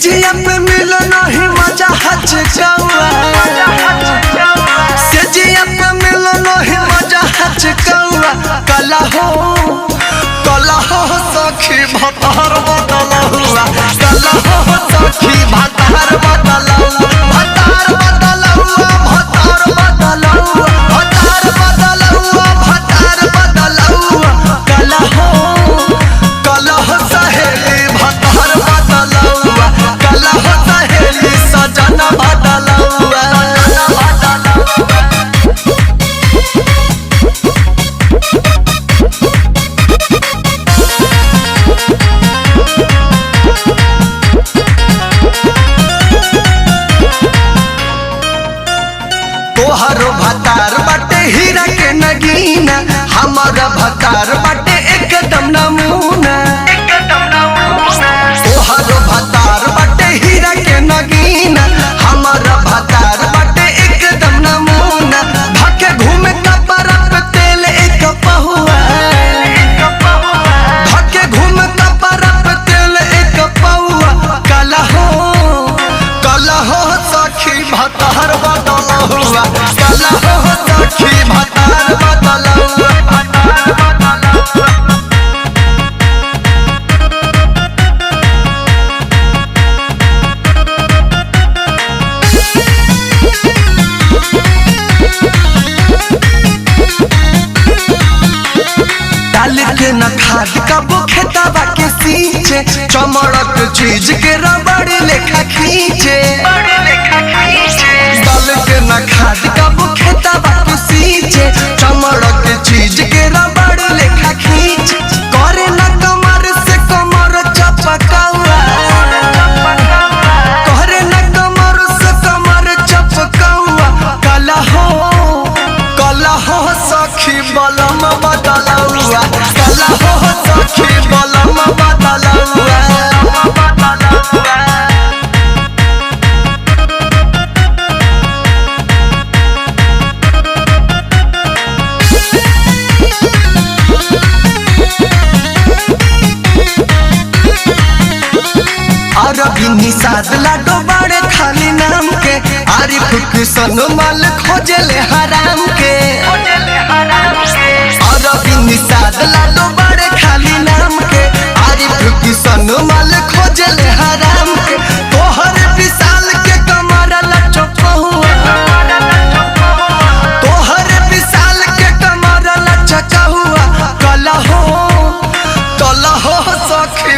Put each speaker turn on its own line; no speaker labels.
जिया पे मिल नहीं मजा हचकौआ से जिया पे मिल नहीं मजा हचकौआ कला हो सखी भतार बदला हुआ कला हो सखी भतार बदला हुआ भतार बदला हुआ भतार बदला हुआ भतार बदला हुआ भतार बदला हुआ कला हो सहेली भतार बदला हुआ कला हो सहेली सजना बदला हुआ तोहरो भतार बाटे हीरा के नगीना हमारा भतार बाटे एकदम नमूना तोहरो भतार बाटे हीरा के नगीना हमारा भतार बाटे एकदम नमूना भाके घूमे कपड़ा पे तेल एक पहुआ भाके घूमे कपड़ा पे तेल एक पहुआ कला हो सखी भतार बदला हुआ कला हो सखी भतार बदला हुआ डाल के न खाद कबो खेतवा के सींचे चमड़क चीज के रबड़ लेखा खींचे डाल के न खाद कबो खेतवा के सींचे चमड़क चीज के रबड़ लेखा खींचे करे न कमर से कमर चपकौआ करे न कमर से कमर चपकौआ कला हो सखी बलम बदला हुआ कला हो सखी बलम बदला हुआ अरबी निषाद लाडो बाड़े खाली नाम के आरिफ किशन माल खोजले हराम के अरबी निषाद लाडो बाड़े खाली नाम के आरिफ किशन माल खोजले हराम के तोहर विशाल के कमर लचकहुआ तोहर विशाल के कमर लचकहुआ कला हो सखी